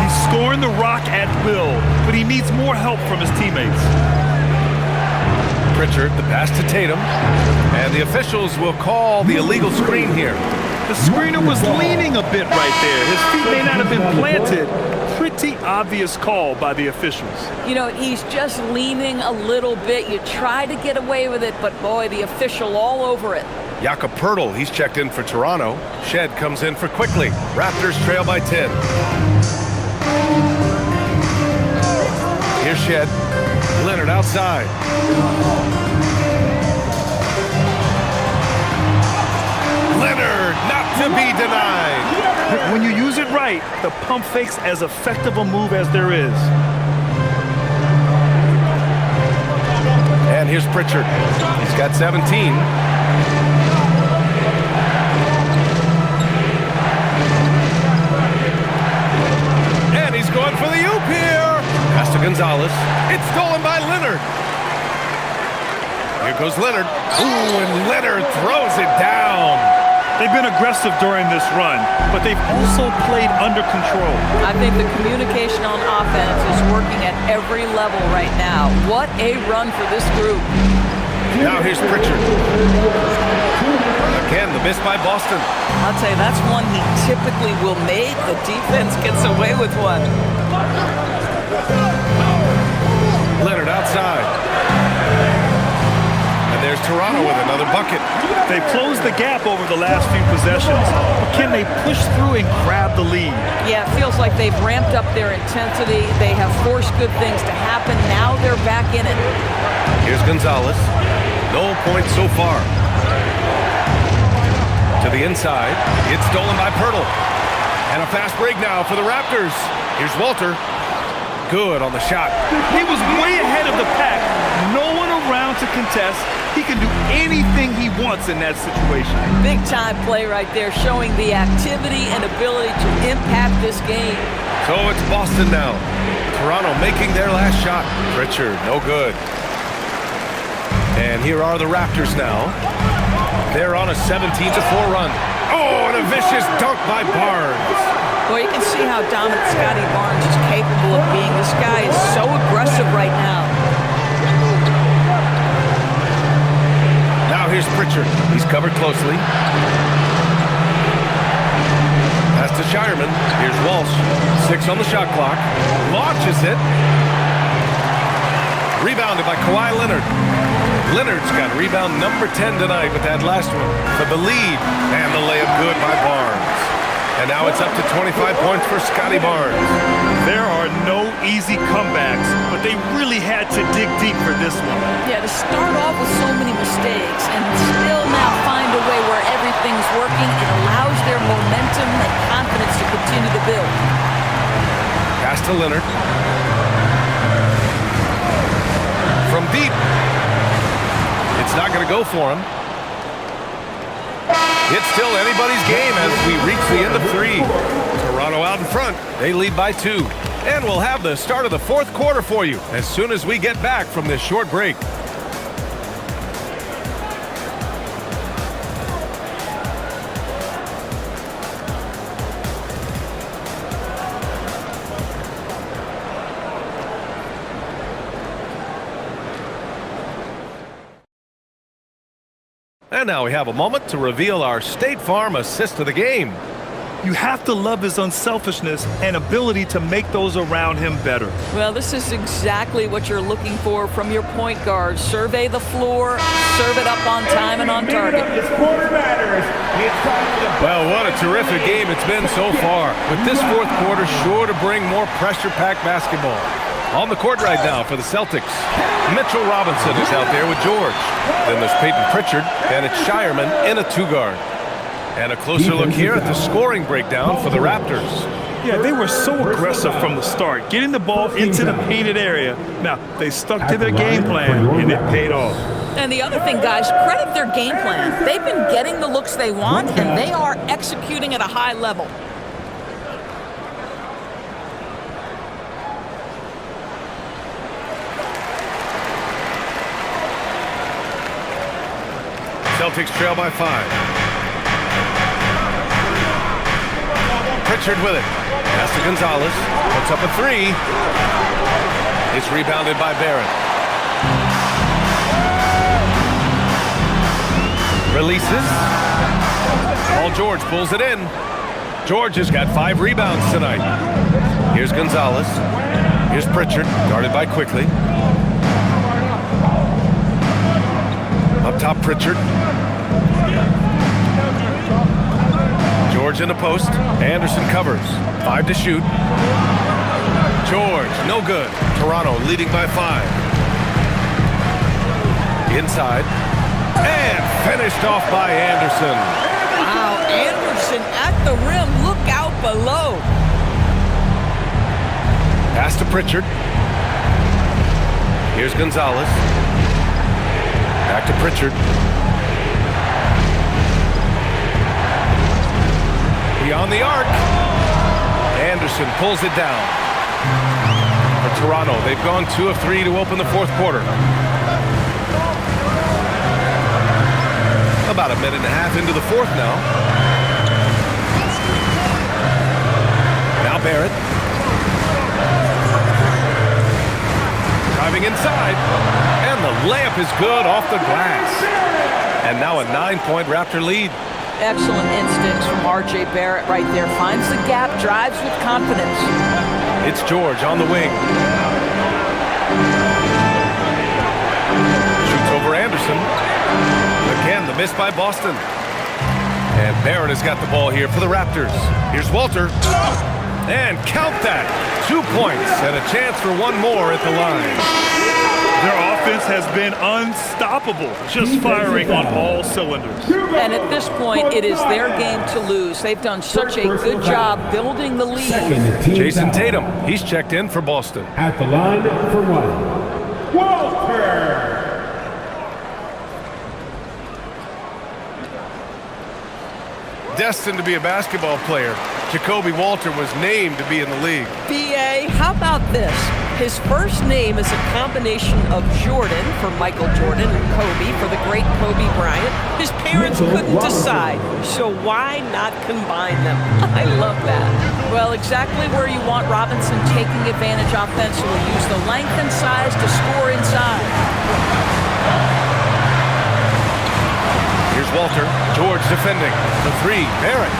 He's scoring the rock at will, but he needs more help from his teammates. Pritchard, the pass to Tatum. And the officials will call the illegal screen here. The screener was leaning a bit right there. His feet may not have been planted. Pretty obvious call by the officials. You know, he's just leaning a little bit. You try to get away with it, but boy, the official all over it. Jakob Poeltl, he's checked in for Toronto. Shed comes in for Quickly. Raptors trail by 10. Here's Shed. Leonard outside. Leonard not to be denied. When you use it right, the pump fake's as effective a move as there is. And here's Pritchard. He's got 17. And he's going for the oop here. Pass to Gonzalez. It's stolen by Leonard. Here goes Leonard. Ooh, and Leonard throws it down. They've been aggressive during this run, but they've also played under control. I think the communication on offense is working at every level right now. What a run for this group. Now here's Pritchard. Again, the miss by Boston. I'll tell you, that's one he typically will make. The defense gets away with one. Leonard outside. And there's Toronto with another bucket. They've closed the gap over the last few possessions, but can they push through and grab the lead? Yeah, it feels like they've ramped up their intensity. They have forced good things to happen. Now they're back in it. Here's Gonzalez. No points so far. To the inside. It's stolen by Pirtle. And a fast break now for the Raptors. Here's Walter. Good on the shot. He was way ahead of the pack. No one around to contest. He can do anything he wants in that situation. Big time play right there, showing the activity and ability to impact this game. So it's Boston now. Toronto making their last shot. Pritchard, no good. And here are the Raptors now. They're on a 17-4 run. Oh, and a vicious dunk by Barnes. Well, you can see how dominant Scotty Barnes is capable of being. This guy is so aggressive right now. Now here's Pritchard. He's covered closely. Pass to Shireman. Here's Walsh. 6 on the shot clock. Launches it. Rebounded by Kawhi Leonard. Leonard's got rebound number 10 tonight with that last one for the lead. And the layup good by Barnes. And now it's up to 25 points for Scotty Barnes. There are no easy comebacks, but they really had to dig deep for this one. Yeah, to start off with so many mistakes and still now find a way where everything's working, it allows their momentum and confidence to continue to build. Pass to Leonard. From deep. It's not going to go for him. It's still anybody's game as we reach the end of 3. Toronto out in front. They lead by 2. And we'll have the start of the 4th quarter for you as soon as we get back from this short break. And now we have a moment to reveal our State Farm assist of the game. You have to love his unselfishness and ability to make those around him better. Well, this is exactly what you're looking for from your point guard. Survey the floor, serve it up on time and on target. This quarter matters. Well, what a terrific game it's been so far. With this 4th quarter sure to bring more pressure-packed basketball. On the court right now for the Celtics, Mitchell Robinson is out there with George. Then there's Peyton Pritchard, and it's Shireman in a 2-guard. And a closer look here at the scoring breakdown for the Raptors. Yeah, they were so aggressive from the start, getting the ball into the painted area. Now, they stuck to their game plan, and it paid off. And the other thing, guys, credit their game plan. They've been getting the looks they want, and they are executing at a high level. Celtics trail by 5. Pritchard with it. Pass to Gonzalez. Puts up a 3. It's rebounded by Barrett. Releases. Paul George pulls it in. George has got 5 rebounds tonight. Here's Gonzalez. Here's Pritchard, guarded by Quickly. Up top, Pritchard. George in the post. Anderson covers. 5 to shoot. George, no good. Toronto leading by 5. Inside. And finished off by Anderson. Wow, Anderson at the rim. Look out below. Pass to Pritchard. Here's Gonzalez. Back to Pritchard. Beyond the arc. Anderson pulls it down. For Toronto, they've gone 2 of 3 to open the 4th quarter. About a minute and a half into the 4th now. Now Barrett. Driving inside. And the layup is good off the glass. And now a 9-point Raptor lead. Excellent instincts from R.J. Barrett right there. Finds the gap, drives with confidence. It's George on the wing. Shoots over Anderson. Missed by Boston. And Barrett has got the ball here for the Raptors. Here's Walter. And count that. 2 points and a chance for one more at the line. Their offense has been unstoppable, just firing on all cylinders. And at this point, it is their game to lose. They've done such a good job building the lead. Jason Tatum, he's checked in for Boston. At the line for one, Walter. Destined to be a basketball player, Jacoby Walter was named to be in the league. B.A., how about this? His first name is a combination of Jordan for Michael Jordan and Kobe for the great Kobe Bryant. His parents couldn't decide, so why not combine them? I love that. Well, exactly where you want Robinson taking advantage offensively. Use the length and size to score inside. Here's Walter. George defending. The three. Barrett.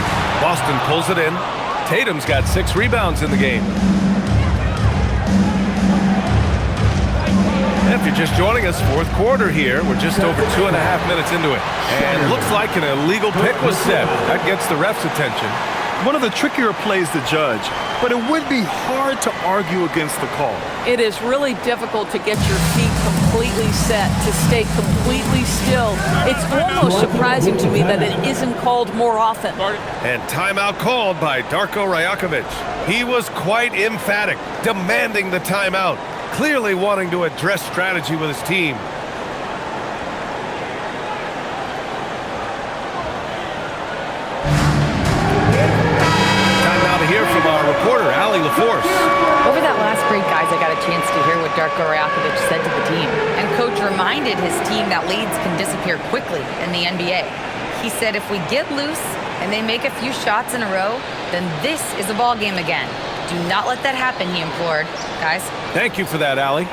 Boston pulls it in. Tatum's got 6 rebounds in the game. If you're just joining us, fourth quarter here. We're just over 2.5 minutes into it. And looks like an illegal pick was set. That gets the ref's attention. One of the trickier plays to judge, but it would be hard to argue against the call. It is really difficult to get your feet completely set, to stay completely still. It's almost surprising to me that it isn't called more often. And timeout called by Darko Rajakovic. He was quite emphatic, demanding the timeout, clearly wanting to address strategy with his team. Hear from our reporter, Allie LaForce. Over that last break, guys, I got a chance to hear what Darko Rajakovic said to the team. And coach reminded his team that leads can disappear quickly in the NBA. He said if we get loose and they make a few shots in a row, then this is a ball game again. Do not let that happen, he implored. Guys. Thank you for that, Allie.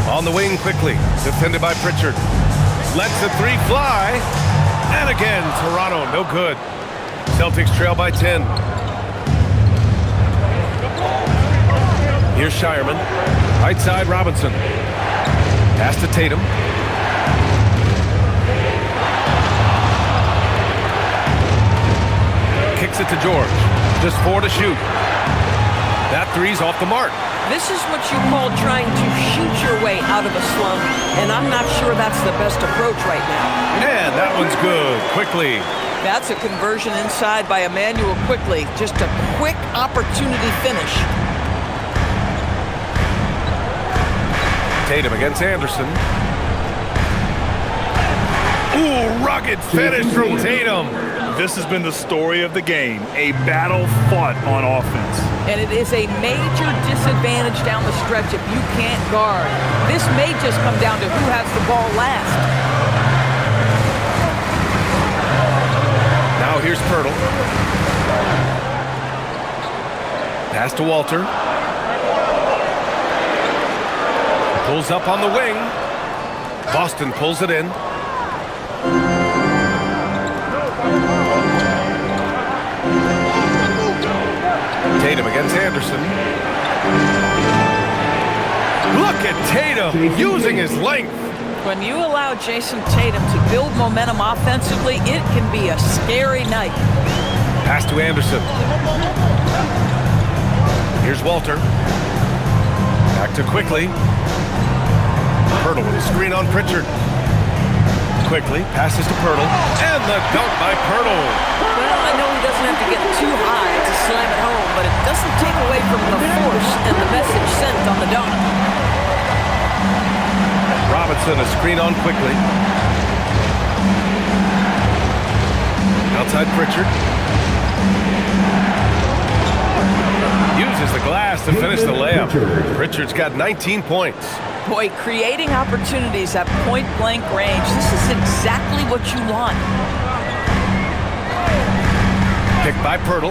On the wing quickly, defended by Pritchard. Lets the three fly. And again, Toronto, no good. Celtics trail by 10. Here's Shireman. Right side, Robinson. Pass to Tatum. Kicks it to George. Just 4 to shoot. That three's off the mark. This is what you call trying to shoot your way out of a slump, and I'm not sure that's the best approach right now. And that one's good. Quickly. That's a conversion inside by Emmanuel Quickly. Just a quick opportunity finish. Tatum against Anderson. Ooh, rugged finish from Tatum. This has been the story of the game, a battle fought on offense. And it is a major disadvantage down the stretch if you can't guard. This may just come down to who has the ball last. Now here's Pirtle. Pass to Walter. Pulls up on the wing. Boston pulls it in. Tatum against Anderson. Look at Tatum using his length. When you allow Jason Tatum to build momentum offensively, it can be a scary night. Pass to Anderson. Here's Walter. Back to Quickly. Pirtle with a screen on Pritchard. Quickly passes to Pirtle. And the dunk by Pirtle. Well, I know he doesn't have to get too high to slam it home, but it doesn't take away from the force and the message sent on the dunk. Robinson, a screen on Quickly. Outside Pritchard. Uses the glass to finish the layup. Pritchard's got 19 points. Boy, creating opportunities at point-blank range, this is exactly what you want. Picked by Pirtle.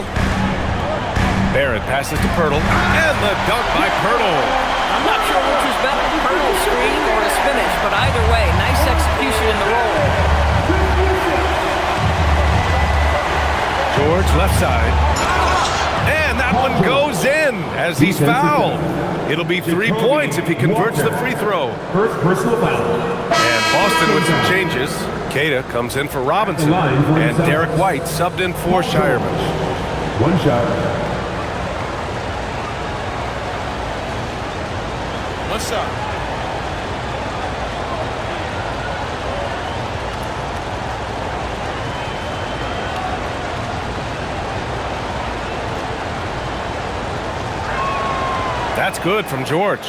Barrett passes to Pirtle. And the dunk by Pirtle. I'm not sure which is better, Pirtle's screen or his finish, but either way, nice execution in the roll. George left side. And that one goes in. as he's fouled. It'll be 3 points if he converts the free throw. First personal foul. And Boston with some changes. Keita comes in for Robinson, and Derek White subbed in for Shireman. One shot. What's up? That's good from George.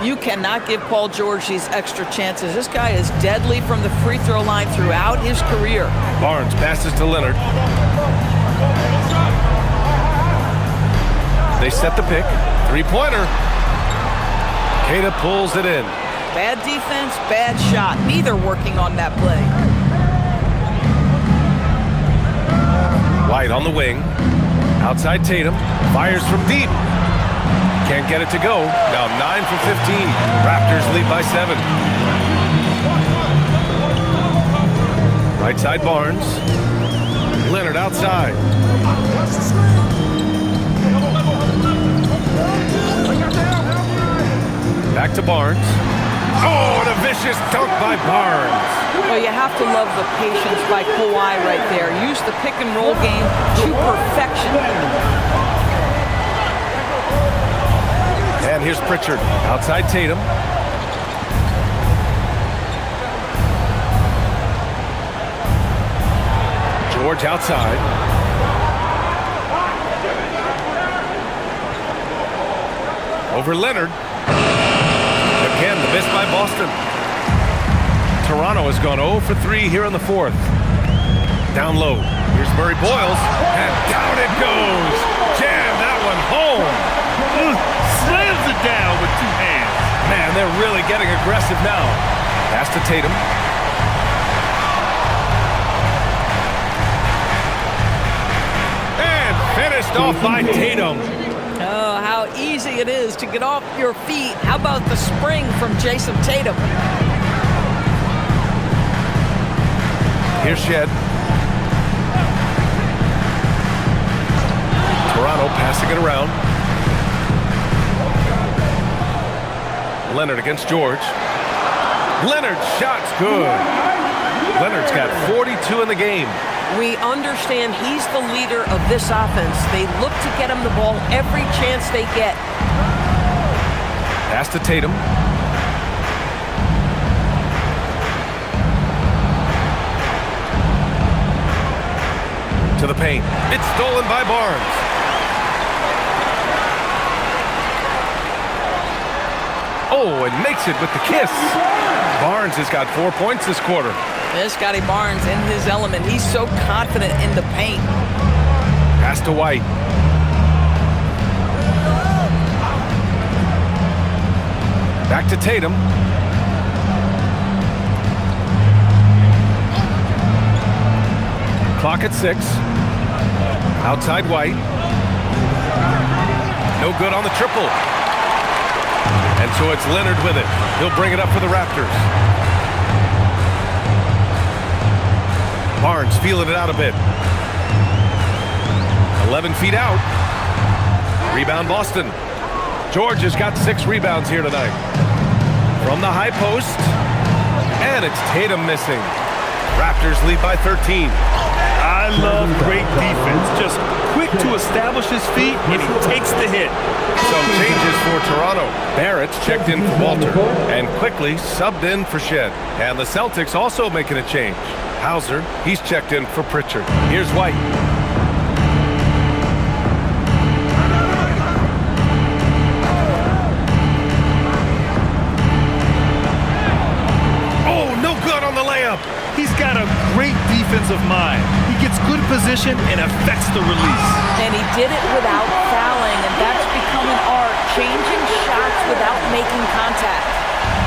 You cannot give Paul George these extra chances. This guy is deadly from the free throw line throughout his career. Barnes passes to Leonard. They set the pick. Three-pointer. Keita pulls it in. Bad defense, bad shot. Neither working on that play. White on the wing. Outside Tatum. Fires from deep. Can't get it to go. Now 9 for 15. Raptors lead by 7. Right side Barnes. Leonard outside. Back to Barnes. Oh, and a vicious dunk by Barnes. Well, you have to love the patience by Kawhi right there. Use the pick and roll game to perfection. And here's Pritchard. Outside Tatum. George outside. Over Leonard. Again, the miss by Boston. Toronto has gone 0 for 3 here in the fourth. Down low. Here's Murray Boyles. And down it goes. Jam that one home. Slams it down with 2 hands. Man, they're really getting aggressive now. Pass to Tatum. And finished off by Tatum. Oh, how easy it is to get off your feet. How about the spring from Jason Tatum? Here's Shed. Toronto passing it around. Leonard against George. Leonard's shot's good. Leonard's got 42 in the game. We understand he's the leader of this offense. They look to get him the ball every chance they get. Pass to Tatum. To the paint. It's stolen by Barnes. Oh, and makes it with the kiss. Barnes has got 4 points this quarter. This Scotty Barnes in his element. He's so confident in the paint. Pass to White. Back to Tatum. Clock at 6. Outside White. No good on the triple. And so it's Leonard with it. He'll bring it up for the Raptors. Barnes feeling it out a bit. 11 feet out. Rebound Boston. George has got 6 rebounds here tonight. From the high post. And it's Tatum missing. Raptors lead by 13. I love great defense. Just quick to establish his feet, and he takes the hit. Some changes for Toronto. Barrett's checked in for Walter and quickly subbed in for Shed. And the Celtics also making a change. Hauser, he's checked in for Pritchard. Here's White. Oh, no good on the layup. He's got a great defensive mind. He gets good position and affects the release. And he did it without fouling, and that's become an art, changing shots without making contact.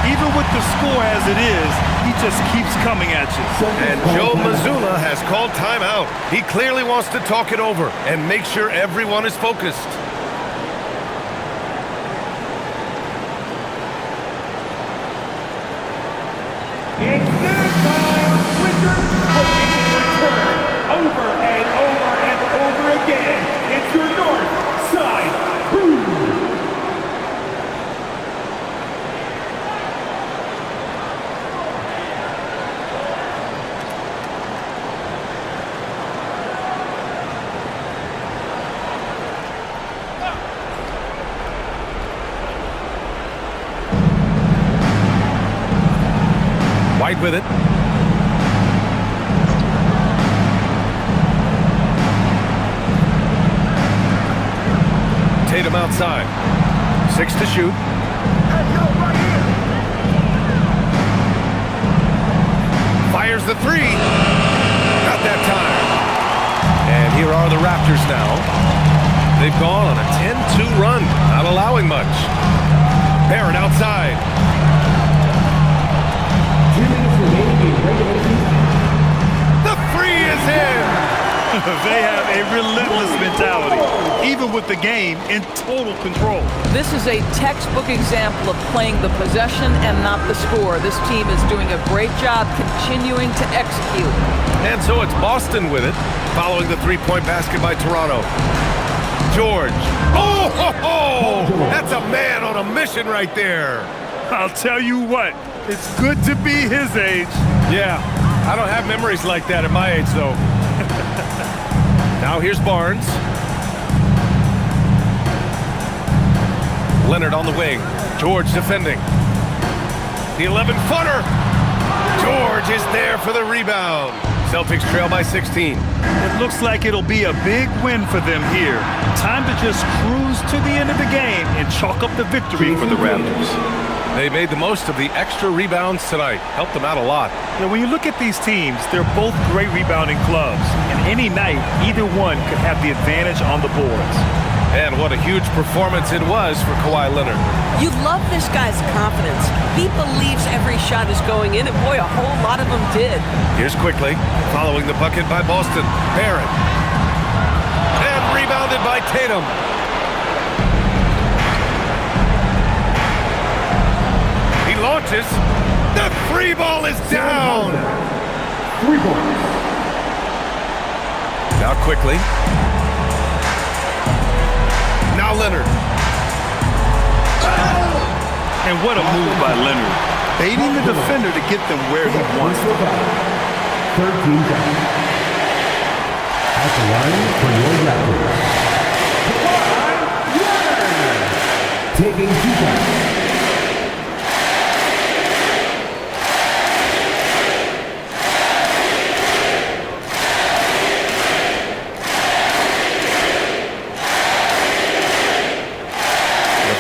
Even with the score as it is, he just keeps coming at you. And Joe Mazzulla has called timeout. He clearly wants to talk it over and make sure everyone is focused. It's that time, Richard, for making a return over and over and over again. It's your North Side Crew. White with it. Tatum outside. 6 to shoot. Fires the three. Not that time. And here are the Raptors now. They've gone on a 10-2 run, not allowing much. Barrett outside. 2 minutes remaining in regulation. The three is in. They have a relentless mentality, even with the game in total control. This is a textbook example of playing the possession and not the score. This team is doing a great job continuing to execute. And so it's Boston with it, following the three-point basket by Toronto. George. Oh, ho, ho! That's a man on a mission right there. I'll tell you what, it's good to be his age. Yeah, I don't have memories like that at my age, though. Now here's Barnes. Leonard on the wing. George defending. The 11-footer. George is there for the rebound. Celtics trail by 16. It looks like it'll be a big win for them here. Time to just cruise to the end of the game and chalk up the victory for the Raptors. They made the most of the extra rebounds tonight. Helped them out a lot. Now, when you look at these teams, they're both great rebounding clubs. And any night, either one could have the advantage on the boards. And what a huge performance it was for Kawhi Leonard. You love this guy's confidence. He believes every shot is going in, and boy, a whole lot of them did. Here's quickly, following the bucket by Boston. Barrett. And rebounded by Tatum. He launches. The free ball is down. 3 points. Now quickly. Now Leonard. And what a move by Leonard. Baiting the defender to get them where he wants them. 13 down. At the line for your Raptors. Taking 2 shots.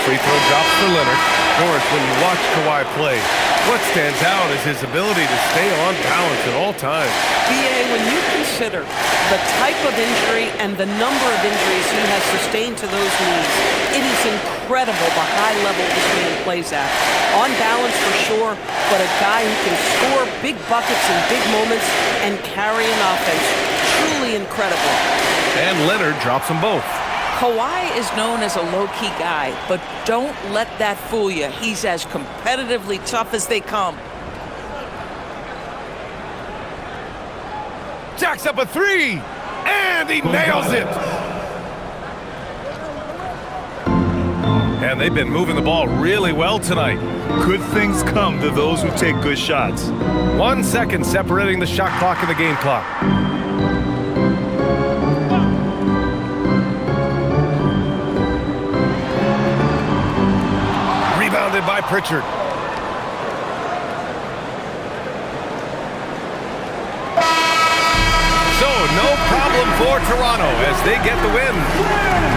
Free throw drops for Leonard. George, when you watch Kawhi play, what stands out is his ability to stay on balance at all times. B.A., when you consider the type of injury and the number of injuries he has sustained to those knees, it is incredible the high level this man plays at. On balance for sure, but a guy who can score big buckets in big moments and carry an offense. Truly incredible. And Leonard drops them both. Kawhi is known as a low-key guy, but don't let that fool you. He's as competitively tough as they come. Jacks up a three, and he nails it. And they've been moving the ball really well tonight. Good things come to those who take good shots. 1 second separating the shot clock and the game clock. Rebounded by Pritchard. So, no problem for Toronto as they get the win.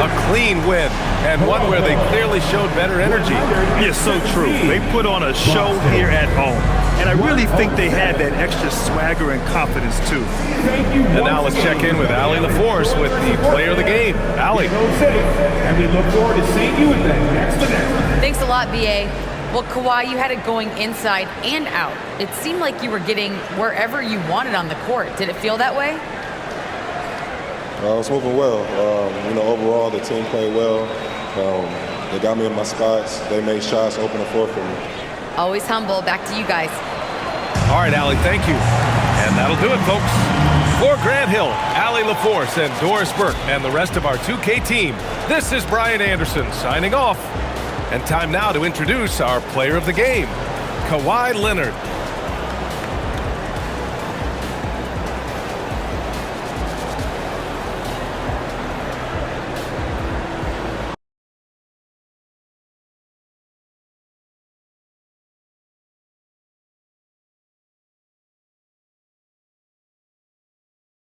A clean win, and one where they clearly showed better energy. Yeah, so true. They put on a show here at home. And I really think they had that extra swagger and confidence, too. And now let's check in with Allie LaForce with the player of the game. Allie. And we look forward to seeing you in the next event. Thanks a lot, B.A. Well, Kawhi, you had it going inside and out. It seemed like you were getting wherever you wanted on the court. Did it feel that way? I was moving well. Overall, the team played well. They got me in my spots. They made shots, open the floor for me. Always humble. Back to you guys. All right, Allie, thank you. And that'll do it, folks. For Grant Hill, Allie LaForce, and Doris Burke, and the rest of our 2K team, this is Brian Anderson signing off. And time now to introduce our player of the game, Kawhi Leonard.